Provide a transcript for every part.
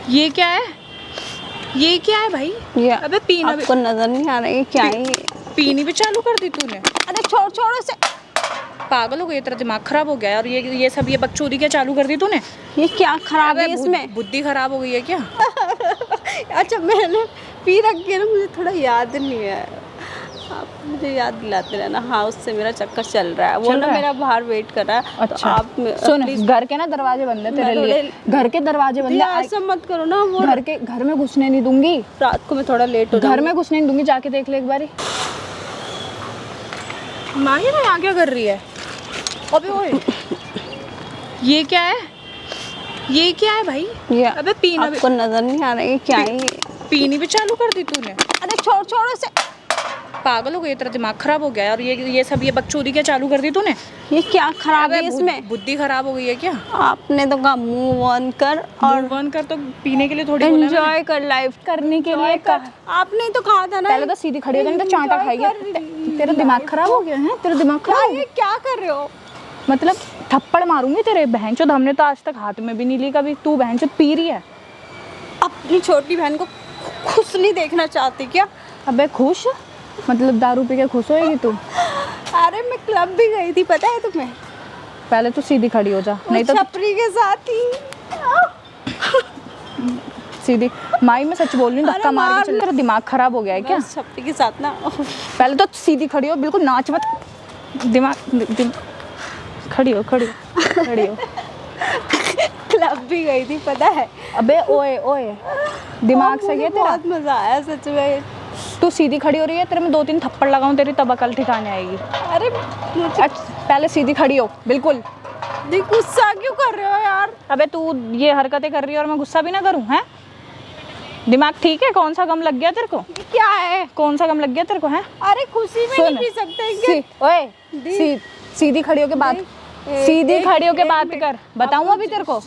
ये क्या है? ये क्या है भाई? ये अबे पीना आपको नजर नहीं आ रहा है क्या है ये? पीनी भी चालू कर दी तूने? अरे छोड़ छोड़ इसे। पागल हो गई, तेरा दिमाग खराब हो गया है। और ये सब ये बकचोदी क्या चालू कर दी तूने? ये क्या खराब है अबे इसमें? बुद्धि खराब हो गई है क्या? अच्छा मैंने पी रखी है ना, मुझे थोड़ा याद नहीं है। आप मुझे याद दिलाते रहना। हाँ उससे मेरा चक्कर चल रहा है। वो ना मेरा बाहर वेट कर रहा है। अच्छा तो आप सुन, घर के ना दरवाजे बंद है तेरे लिए। घर के दरवाजे बंद है, ऐसा मत करो ना। वो घर में घुसने नहीं दूंगी। रात को मैं थोड़ा लेट हो घर में घुसने नहीं दूंगी, जाके देख ले एक बारी। माही ना यहाँ क्या कर रही है? अबे ओए ये क्या है? ये क्या है भाई? ये अबे पीना आपको नजर नहीं आ रहा है क्या है ये? पीनी भी चालू कर दी तूने? अरे छोड़ छोड़ इसे। पागल हो गई, तेरा दिमाग खराब हो गया है। और ये सब ये बकचोदी क्या चालू कर दी तूने? ये क्या खराब है अबे इसमें? बुद्धि खराब हो गई है क्या? आपने तो कहा मुंह ऑन कर और वन कर, तो पीने के लिए थोड़ी बोला है मैंने। एंजॉय कर लाइफ करने के लिए आपने तो कहा था ना। पहले तो सीधी खड़ी होकर नहीं तो चांटा खाएगी। तेरा दिमाग खराब हो गया है? तेरा दिमाग खराब हो गया? ये क्या कर रहे हो? मतलब थप्पड़ मारूंगी तेरे बहनचोद। हमने तो आज तक हाथ में भी नहीं ली कभी। तू बहनचोद पी रही है। अपनी छोटी बहन को खुश नहीं देखना चाहती क्या? अबे खुश मतलब दारू पी के खुश होएगी तू? अरे मैं क्लब भी गई थी, पता है तुम्हें? पहले तो सीधी खड़ी हो जा, नहीं तो छपरी के साथ ही। सीधी माई मैं सच बोल रही हूँ, धक्का मार के चल। तेरा दिमाग खराब हो गया है क्या? छपरी के साथ ना। पहले तो सीधी खड़ी हो, बिल्कुल नाच मत। दिमाग खड़ी हो खड़ी हो खड़ी हो। क्लब भी गई थी, पता है? अबे ओए ओए दिमाग सही है तेरा? बहुत मजा आया सच में। तू सीधी खड़ी हो रही है, तेरे में 2-3 थप्पड़ लगाऊं तेरी तब अकल ठिकाने आएगी। अरे अच्छा पहले सीधी खड़ी हो बिल्कुल। गुस्सा क्यों कर रहे हो यार? अबे तू ये हरकतें कर रही है और मैं गुस्सा भी ना करूं? हैं दिमाग ठीक है? कौन सा गम लग गया तेरे को? क्या है? कौन सा गम लग गया तेरे को? है अरे खुशी में नहीं पी सकते क्या? ओए सीधी खड़ी होके बात, सीधी खड़ी होके बात कर। बताऊं अभी तेरे को?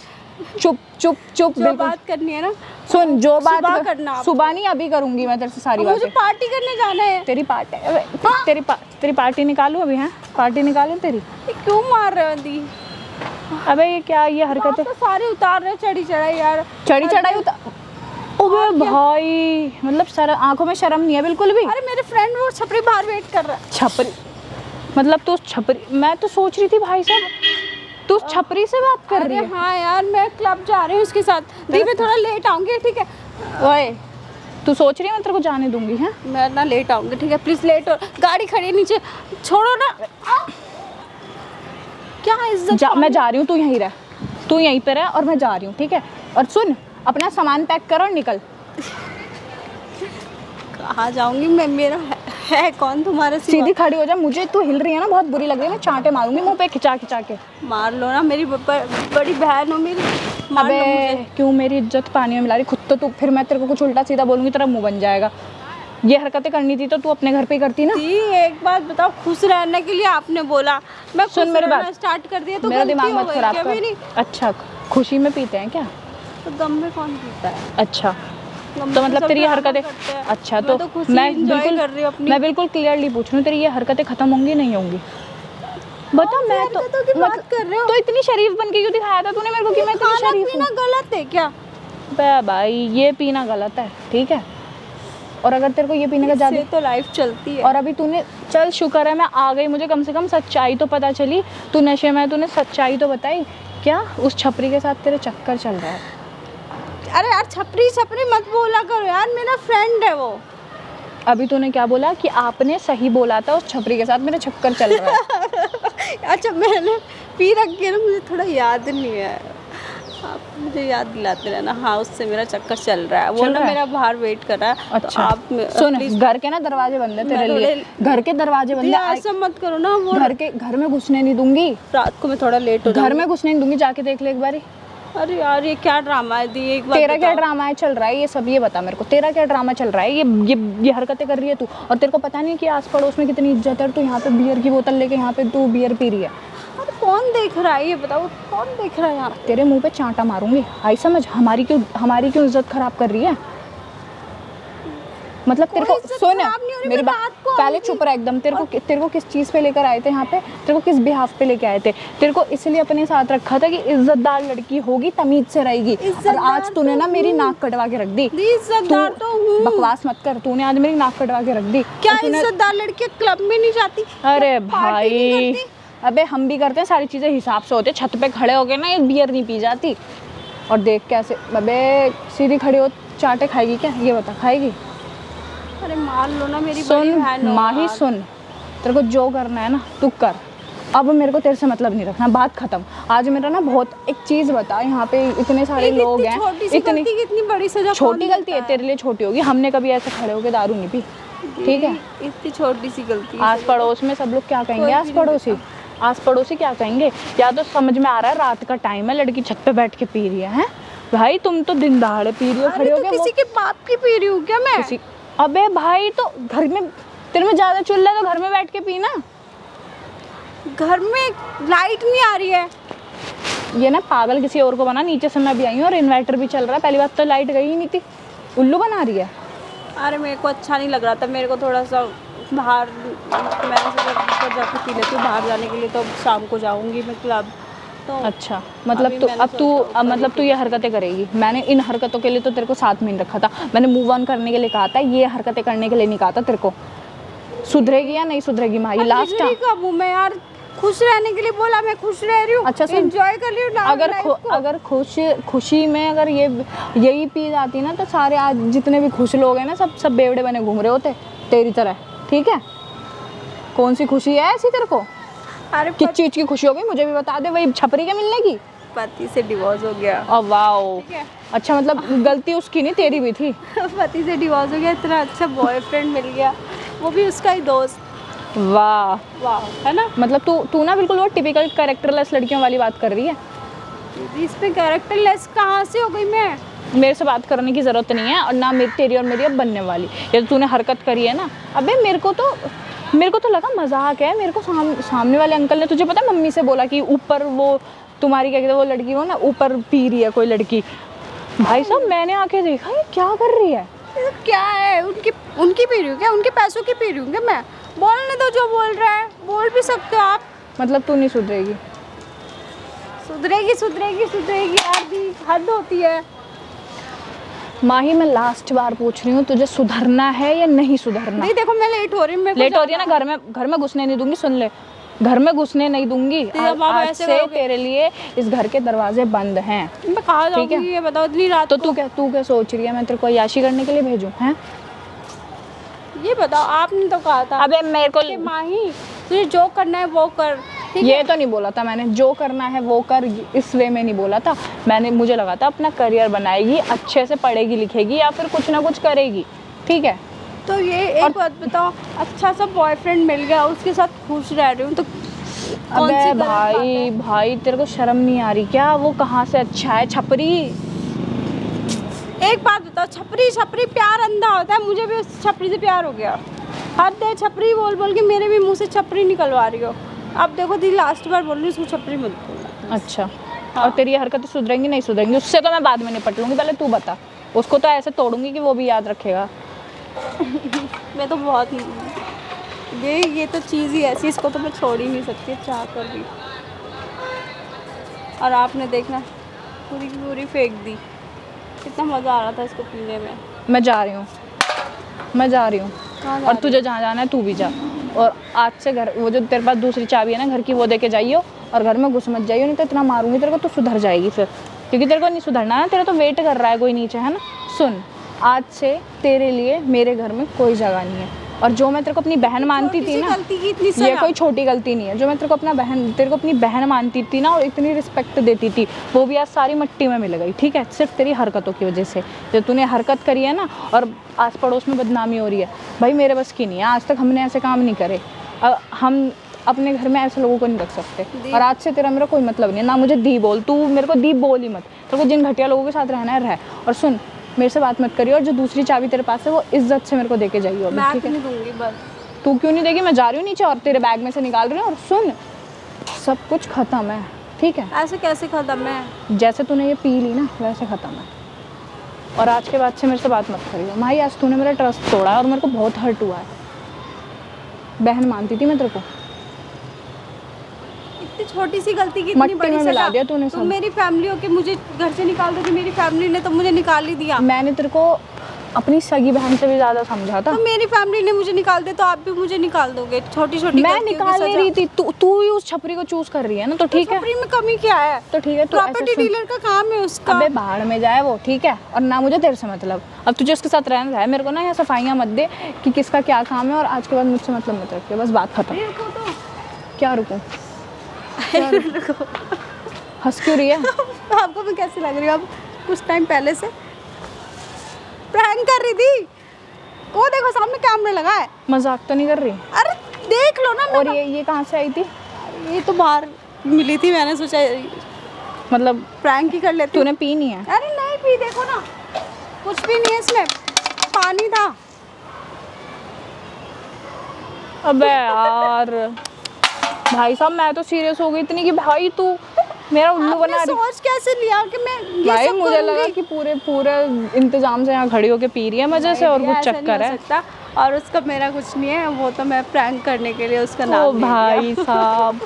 चुप चुप चुप जो बिल्कुल। बात करनी है ना सुन, जो बात करना आप। सुबह नहीं अभी करूंगी मैं तेरे से सारी मुझे बातें। पार्टी करने जाना है। तेरी पार्टी तेरी पार्टी निकालूं अभी? हैं पार्टी निकालूं तेरी? ये क्यों मार रहे हो दी? अबे ये क्या ये हरकतें? तो सारे उतार रहे चढ़ी चढ़ाई यार। चढ़ी चढ़ाई उतार? अबे भाई मतलब आंखों में शर्म नहीं है बिल्कुल भी? अरे मेरे फ्रेंड वो छपरी बाहर वेट कर रहा है। छपरी मतलब तू छपरी? मैं तो सोच रही थी भाई साहब तू छपरी से बात कर रही है। हाँ यार मैं क्लब जा रही हूँ उसके साथ। दी मैं थोड़ा लेट आऊंगी, ठीक है? ओए तू सोच रही है मैं तेरे को जाने दूंगी? हैं मैं ना लेट आऊंगी, ठीक है? प्लीज लेट हो। गाड़ी खड़ी है नीचे, छोड़ो ना। क्या इज्जत? मैं जा रही हूँ, तू यहीं रह। तू यहीं पे रह और मैं जा रही हूँ, ठीक है? और सुन अपना सामान पैक कर और निकल। कहाँ जाऊंगी मैं? मेरा है कौन तुम्हारे सिवा? सीधी खड़ी हो जा। मुझे तू हिल रही है ना, बहुत बुरी लग रही है। मैं चांटे मारूंगी मुंह पे खिंचा खिंचा के। मार लो ना, मेरी बड़ी बहन हो मेरी। अबे क्यों मेरी इज्जत पानी में मिला रही? खुद तो तू, फिर मैं तेरे को कुछ उल्टा सीधा बोलूंगी तेरा मुंह बन जाएगा। ये हरकतें करनी थी तो तू अपने घर पे ही करती ना। एक बात बताओ, खुश रहने के लिए आपने बोला, मैं सुन मेरी बात स्टार्ट कर दिया तो मेरा दिमाग मत खराब क्या? कर। अच्छा खुशी में पीते हैं क्या? तो गम में कौन पीता है? अच्छा तो मतलब तेरी ये हरकतें, अच्छा तो मैं बिल्कुल क्लियरली पूछ रही हूँ, तेरी ये हरकतें खत्म होंगी नहीं होंगी? बता। मैं तो बात कर रहे हो तो इतनी शरीफ बन के क्यों दिखाया था तूने मेरे को कि मैं इतनी शरीफ हूँ? गलत है क्या? भाई ये पीना गलत है, ठीक है? और अगर तेरे को ये पीने का ज्यादा तो लाइफ चलती है। और अभी तूने चल शुक्र है मैं आ गई, मुझे कम से कम सच्चाई तो पता चली। तू नशे में, तूने सच्चाई तो बताई। क्या उस छपरी के साथ तेरे चक्कर चल रहा है? अरे यार छपरी छपरी मत बोला करो यार, मेरा फ्रेंड है वो। अभी तूने क्या बोला कि आपने सही बोला था, उस छपरी के साथ मेरा चक्कर चल रहा है। अच्छा मैंने पी रखी है ना, मुझे थोड़ा याद नहीं है। आप मुझे याद दिलाते रहना। हाँ उससे मेरा चक्कर चल रहा है। वो ना मेरा बाहर वेट कर रहा है। अच्छा आप सुन, घर के ना दरवाजे बंद है तेरे लिए। घर के दरवाजे बंद है, ऐसा मत करो ना। वो घर में घुसने नहीं दूंगी। रात को मैं थोड़ा लेट हो घर में घुसने नहीं दूंगी, जाके देख ले एक बारी। अरे यार ये क्या ड्रामा है दी? एक बार तेरा क्या ड्रामा है चल रहा है? ये सब ये बता मेरे को, तेरा क्या ड्रामा चल रहा है? ये हरकतें कर रही है तू, और तेरे को पता नहीं कि आस पड़ोस में कितनी इज्जत है। तू यहाँ पे बियर की बोतल लेके यहाँ पे तू बियर पी रही है। अरे कौन देख रहा है ये बताओ? कौन देख रहा है यहाँ? तेरे मुंह पे चांटा मारूंगी। आई समझ? हमारी क्यों इज्जत खराब कर रही है? मतलब तेरे को कोई इज्जत सुन खराब नहीं हो रही, मेरी मैं बात रात को पहले आऊंगी। चुप रह एकदम। तेरे को किस चीज़ पे लेकर आए थे यहाँ पे, तेरे को किस बिहाफ पे लेके आए थे? तेरे को इसलिए अपने साथ रखा था कि इज्जतदार लड़की होगी, तमीज से रहेगी, और इज्जतदार आज तूने ना तो मेरी हूँ। नाक कटवा के रख दी। इज्जतदार तू तो हूँ। बकवास मत कर, तूने आज मेरी नाक कटवा के रख दी। क्या और तूने- इज्जतदार लड़की क्लब में नहीं जाती? अरे पार्टी नहीं भाई, करती? अबे हम भी करते हैं, सारी चीज़ें हिसाब से होती है। छत पे खड़े हो गए ना, एक बियर नहीं पी जाती। और देख कैसे, अबे सीधी खड़ी हो, चाटे खाएगी क्या? ये बता, खाएगी? अरे मान लो ना, मेरी बड़ी सुन बहन हो माही, यार। सुन, तेरे को जो करना है ना तू कर। अब मेरे को तेरे से मतलब नहीं रखना, बात खत्म। आज मेरा ना बहुत, एक चीज़ बता, यहाँ पे इतने सारे एक लोग इतनी हैं, छोटी सी इतनी गलती की इतनी बड़ी सजा छोटी कौन गलती है, देता तेरे लिए छोटी होगी। हमने कभी ऐसे खड़े होके दारू नहीं पी, ठीक है? इतनी छोटी सी गलती आस पड़ोस में सब लोग क्या कहेंगे? कोई आस भी नहीं पड़ोसी, आस पड़ोसी क्या कहेंगे? या तो समझ में आ रहा है रात का टाइम है, लड़की छत पे बैठ के पी रही है, हैं? भाई तुम तो दिन दहाड़े पी रही हो, खड़े अरे हो तो गए। किसी के बाप की पी रही हूँ क्या मैं? किसी, अबे भाई तो घर में, तेरे में ज्यादा चुल्ला है तो घर में बैठ के पीना। घर में लाइट नहीं आ रही है। ये ना पागल किसी और को बना। नीचे से मैं भी आई हूँ और इन्वर्टर भी चल रहा है। पहली बात तो लाइट गई ही नहीं थी, उल्लू बना रही है। अरे मेरे को अच्छा नहीं लग रहा था, मेरे को थोड़ा सा बाहर, मैंने सोचा ऊपर जाके पी लेती हूँ बाहर जाने के लिए, तो शाम को जाऊंगी मैं क्लब। तो अच्छा, मतलब अभी तू मैंने अब तू सोचा अब मतलब तू ये हरकतें करेगी। मैंने इन हरकतों के लिए तो तेरे को साथ में नहीं रखा था। मैंने मूव ऑन करने के लिए कहा था, ये हरकतें करने के लिए नहीं कहा था तेरे को। सुधरेगी या नहीं सुधरेगी माही? लास्ट इधर ही कब हूँ मैं यार? खुश रहने के लिए बोला, मैं खुश रह रही हूँ। अच्छा सुन, एंजॉय कर रही हूँ अगर life को। अगर खुशी में अगर यही पी जाती ना, तो सारे आज जितने भी खुश लोग हैं ना, सब बेवड़े बने घूम रहे होते तेरी तरह, ठीक है? कौन सी खुशी है ऐसी तेरे को? अरे किस चीज़ की खुशी हो गई मुझे भी बता दे। वही छपरी के मिलने की? पति से डिवोर्स हो गया। अब वाओ, ठीक है। अच्छा मतलब गलती उसकी नहीं, तेरी भी थी। पति से डिवोर्स हो गया, इतना अच्छा बॉयफ्रेंड मिल गया, वो भी उसका ही दोस्त। वाह, वाह, है ना? मतलब तू ना बिल्कुल वो टिपिकल कैरेक्टरलेस लड़कियों वाली बात कर रही है। इसमें कैरेक्टरलेस कहाँ से हो गई मैं? मेरे से बात करने की ज़रूरत नहीं है, और ना मेरी, तेरी और मेरी अब बनने वाली। ये तो तूने हरकत करी है ना, अबे मेरे को तो लगा मजाक है। मेरे को सामने वाले अंकल ने, तुझे पता है, मम्मी से बोला कि ऊपर वो तुम्हारी क्या कहते हैं वो लड़की, वो ना ऊपर पी रही है कोई लड़की। भाई साहब मैंने आके देखा ये क्या कर रही है। ये क्या है? उनकी पी रही हूँ क्या? उनके पैसों की पी रही हूँ क्या मैं? बोलने दो, जो बोल रहा है बोल भी सकते हो आप। मतलब तू नहीं सुधरेगी? सुधरेगी सुधरेगी सुधरेगी यार, भी हद होती है। माही मैं लास्ट बार पूछ रही हूँ, तुझे सुधरना है या नहीं सुधरना? नहीं देखो, मैं लेट हो रही हूँ, मेरे को लेट हो रही है ना, जाना घर में घुसने नहीं दूंगी। सुन ले, घर में घुसने नहीं दूंगी। तो जब आप आज ऐसे से करोगे? तेरे लिए इस घर के दरवाजे बंद हैं। है। मैं कहाँ ठीक है। जाऊँगी ये बताओ इतनी रात तो को? तू क्या सोच रही है, मैं तेरे को अय्याशी करने के लिए भेजूं? हैं? ये बताओ, आपने तो कहा था अबे मेरे को कि माही तुझे जो करना है वो कर, ठीक ये है? तो नहीं बोला था मैंने, जो करना है वो कर, इस वे में नहीं बोला था मैंने। मुझे लगा था अपना करियर बनाएगी, अच्छे से पढ़ेगी लिखेगी या फिर कुछ ना कुछ करेगी, ठीक है? तो ये एक बात बताओ, अच्छा सा बॉयफ्रेंड मिल गया, उसके साथ खुश रह रही हूँ, तो कौन सी अबे गलत बात है? भाई तेरे को शर्म नहीं आ रही क्या? वो कहाँ से अच्छा है? छपरी। एक बात बताओ, छपरी प्यार अंधा होता है, मुझे भी उस छपरी से प्यार हो गया। हद है, छपरी बोल बोल के मेरे भी मुंह से छपरी निकलवा रही हो। अब देखो दी, लास्ट बार बोल रही हूँ, उसको छपरी मत बोलना। अच्छा, और तेरी ये हरकतें सुधरेंगी नहीं सुधरेंगी, उससे तो मैं बाद में निपट लूँगी। पहले तू बता, उसको तो ऐसे तोड़ूंगी कि वो भी याद रखेगा। मैं तो बहुत ये तो चीज़ ही ऐसी, इसको तो मैं छोड़ ही नहीं सकती चाह कर भी। और आपने देखना पूरी की पूरी फेंक दी। कितना मज़ा आ रहा था इसको पीने में। मैं जा रही हूँ कहाँ जा और रही तुझे जहाँ जाना है तू भी जा। और आज से घर, वो जो तेरे पास दूसरी चाबी है ना घर की, वो दे के जाइयो, और घर में घुस मत जाइयो, नहीं तो इतना मारूंगी तेरे को, तो सुधर जाएगी फिर। क्योंकि तेरे को नहीं सुधरना है, तेरा तो वेट कर रहा है कोई नीचे, है ना? सुन, आज से तेरे लिए मेरे घर में कोई जगह नहीं है। और जो मैं तेरे को अपनी बहन मानती थी ना, गलती की इतनी ये सजा। कोई छोटी गलती नहीं है। जो मैं तेरे को अपनी बहन मानती थी ना, और इतनी रिस्पेक्ट देती थी, वो भी आज सारी मिट्टी में मिल गई, ठीक है? सिर्फ तेरी हरकतों की वजह से। जो तूने हरकत करी है ना, और आस पड़ोस में बदनामी हो रही है, भाई मेरे बस की नहीं है। आज तक हमने ऐसे काम नहीं करे। हम अपने घर में ऐसे लोगों को नहीं रख सकते। और आज से तेरा मेरा कोई मतलब नहीं है। ना मुझे दी बोल, तू मेरे को दी बोल ही मत। तेरे को जिन घटिया लोगों के साथ रहना है रह। और सुन, मेरे से बात मत करियो, और जो दूसरी चाबी तेरे पास है वो इज्जत से मेरे को देके जाइयो अभी, मैं ठीक है? नहीं दूंगी बस। तू क्यों नहीं देगी? मैं जा रही हूँ नीचे और तेरे बैग में से निकाल रही हूँ। और सुन, सब कुछ ख़त्म है, ठीक है? ऐसे कैसे खत्म है? जैसे तूने ये पी ली ना, वैसे ख़त्म है। और आज के बाद से मेरे से बात मत करियो भाई। आज तूने मेरा ट्रस्ट तोड़ा है और मेरे को बहुत हर्ट हुआ है। बहन मानती थी मैं तेरे को, इतनी छोटी सी गलती की इतनी मट्टी बड़ी में मिला सजा। दिया तूने तुम सब। मेरी फैमिली हो के मुझे घर से निकाल दोगी, मेरी फैमिली ने तो मुझे निकाल ही दिया। मैंने तेरे को अपनी सगी बहन से भी ज़्यादा समझा था। तो मेरी फैमिली ने मुझे निकाल दिया तो आप भी मुझे निकाल दोगे? छोटी छोटी मैं निकाल नहीं रही थी, तू ही उस छपरी को चूज कर रही है ना, तो ठीक है। छपरी में कमी क्या है? तो ठीक है, तू ऐसे प्रॉपर्टी सुन। डीलर का काम है उसका। अबे बाहर में जाए वो, ठीक है, और ना मुझे तेरे से मतलब। अब तुझे उसके साथ रहना है, मेरे को ना यहाँ सफाइयाँ मत दे कि किसका क्या काम है, और आज के बाद मुझसे मतलब मत रखिए, बस बात खत्म। रुको तो। क्या रुकूं? रुको। हंस क्यों रही है? आपको मैं कैसी लग रही हूँ? अब कुछ टाइम पहले से प्रैंक कर रही थी। वो देखो सामने कैमरा लगा है। मजाक तो नहीं कर रही? अरे देख लो ना। और ये कहाँ से आई थी? ये तो बाहर मिली थी, मैंने सोचा मतलब प्रैंक ही कर लेती हूँ। तूने पी नहीं है? अरे नहीं पी, देखो ना कुछ भी नहीं है इसमें, पानी था। अबे यार भाई साहब, मैं तो सीरियस हो गई इतनी कि भाई तू मेरा उल्लू बना आपने रही। सोच कैसे लिया कि मैं ये भाई सब मुझे लगा करूंगी? कि पूरे इंतजाम से यहाँ खड़ी होके पी रही है मजे से, और नहीं, कुछ ऐसा नहीं चक्कर हो है। सकता। और उसका मेरा कुछ नहीं है, वो तो मैं प्रैंक करने के लिए उसका ओ नाम ले भाई लिया। साहब,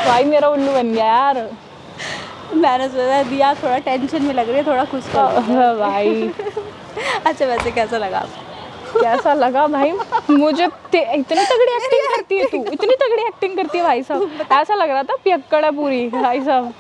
भाई मेरा उल्लू बन गया यार। मैंने सोचा दिया, थोड़ा टेंशन में लग रही है, थोड़ा खुश भाई अच्छा वैसे कैसा लगा आपको? कैसा लगा भाई? मुझे इतनी तगड़ी एक्टिंग करती है तू, इतनी तगड़ी एक्टिंग करती है भाई साहब, ऐसा लग रहा था पियक्कड़ है पूरी भाई साहब।